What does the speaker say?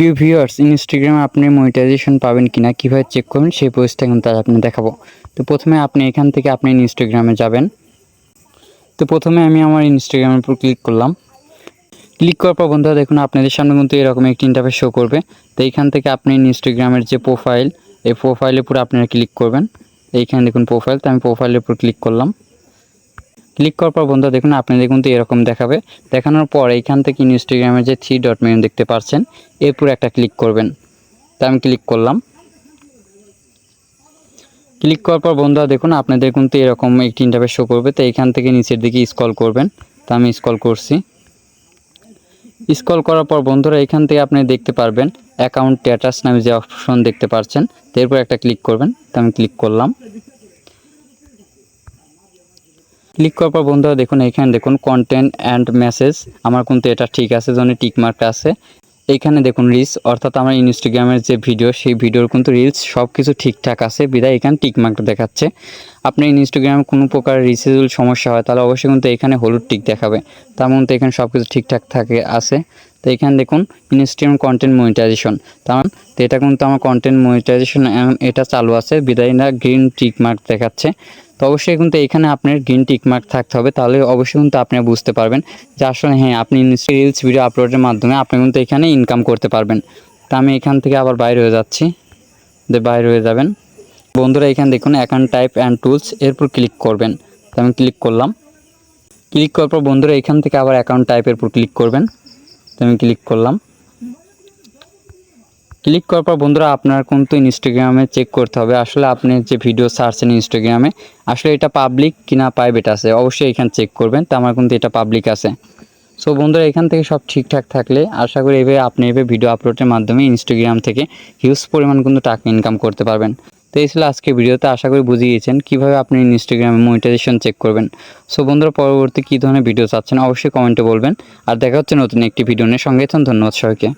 প্রিয় ভিউয়ার্স, ইনস্টাগ্রামে আপনি মনিটাইজেশন পাবেন কিনা কীভাবে চেক করবেন সেই প্রসেসটা কিন্তু আজ আপনাকে দেখাবো। তো প্রথমে আপনি এখান থেকে আপনি ইনস্টাগ্রামে যাবেন। তো প্রথমে আমি আমার ইনস্টাগ্রামের উপর ক্লিক করলাম। ক্লিক করার পর বন্ধুরা দেখুন আপনাদের সামনে কিন্তু এরকম একটি ইন্টারফেস শো করবে। তো এইখান থেকে আপনি ইনস্টাগ্রামের যে প্রোফাইল, এই প্রোফাইলের উপর আপনারা ক্লিক করবেন। এইখানে দেখুন প্রোফাইল, তো আমি প্রোফাইলের উপর ক্লিক করলাম। ক্লিক করার পর বন্ধুরা দেখুন আপনাদের কিন্তু এরকম দেখাবে। দেখানোর পর এইখান থেকে ইনস্টাগ্রামের যে 3 ডট মেনু দেখতে পাচ্ছেন, এর উপর একটা ক্লিক করবেন। তা আমি ক্লিক করলাম। ক্লিক করার পর বন্ধুরা দেখুন আপনাদের কিন্তু এরকম একটি ইন্টারফেস শো করবে। তো এইখান থেকে নিচের দিকে স্ক্রল করবেন। তা আমি স্ক্রল করছি। স্ক্রল করার পর বন্ধুরা এখান থেকে আপনি দেখতে পারবেন অ্যাকাউন্ট স্ট্যাটাস নামে যে অপশন দেখতে পাচ্ছেন, তো এরপর একটা ক্লিক করবেন। তা আমি ক্লিক করলাম। ক্লিক করার পর বন্ধুরা দেখুন এখানে দেখুন কন্টেন্ট অ্যান্ড মেসেজ, আমার কিন্তু এটা ঠিক আছে, জন্য টিকমার্কটা আছে। এইখানে দেখুন রিলস, অর্থাৎ আমার ইনস্টাগ্রামের যে ভিডিও, সেই ভিডিওর কিন্তু রিলস সব কিছু ঠিকঠাক আছে বিধায় এখানে টিকমার্কটা দেখাচ্ছে। আপনার ইনস্টাগ্রামে কোনো প্রকার রিচেবল সমস্যা হয় তাহলে অবশ্যই কিন্তু এখানে হলুদ টিক দেখাবে। তার মধ্যে এখানে সব কিছু ঠিকঠাক আছে। তো এখানে দেখুন ইনস্টাগ্রাম কন্টেন্ট মনিটাইজেশন, তো এটা কিন্তু আমার কন্টেন্ট মনিটাইজেশন এটা চালু আছে বিধায় না গ্রিন টিকমার্ক দেখাচ্ছে। তো অবশ্যই কিন্তু এখানে আপনার গ্রিন টিকমার্ক থাকতে হবে, তাহলে অবশ্যই কিন্তু আপনি বুঝতে পারবেন যে আসলে হ্যাঁ আপনি রিলস ভিডিও আপলোডের মাধ্যমে আপনি কিন্তু এখানে ইনকাম করতে পারবেন। তা আমি এখান থেকে আবার বাইরে হয়ে যাচ্ছি, বাইরে হয়ে যাবেন। বন্ধুরা এখানে দেখুন অ্যাকাউন্ট টাইপ অ্যান্ড টুলস, এরপর ক্লিক করবেন। তো আমি ক্লিক করলাম। ক্লিক করার পর বন্ধুরা এখান থেকে আবার অ্যাকাউন্ট টাইপের উপর ক্লিক করবেন। তো আমি ক্লিক করলাম। ক্লিক করার পর বন্ধুরা আপনার কিন্তু ইনস্টাগ্রামে চেক করতে হবে আসলে আপনি যে ভিডিও ছাড়ছেন ইনস্টাগ্রামে আসলে এটা পাবলিক কিনা প্রাইভেট আছে, অবশ্যই এখানে চেক করবেন। তো আমার কিন্তু এটা পাবলিক আছে। সো বন্ধুরা এখান থেকে সব ঠিকঠাক থাকলে আশা করি এভাবে আপনি ভিডিও আপলোডের মাধ্যমে ইনস্টাগ্রাম থেকে হিউজ পরিমাণ কিন্তু টাকা ইনকাম করতে পারবেন। তো এই ছিল আজকে ভিডিওতে, আশা করি বুঝিয়ে গিয়েছেন কীভাবে আপনি ইনস্টাগ্রামে মনিটাইজেশন চেক করবেন। সো বন্ধুরা পরবর্তী কী ধরনের ভিডিও চাচ্ছেন অবশ্যই কমেন্টে বলবেন। আর দেখা হচ্ছে নতুন একটি ভিডিও নিয়ে, সঙ্গে থাকুন। ধন্যবাদ সবাইকে।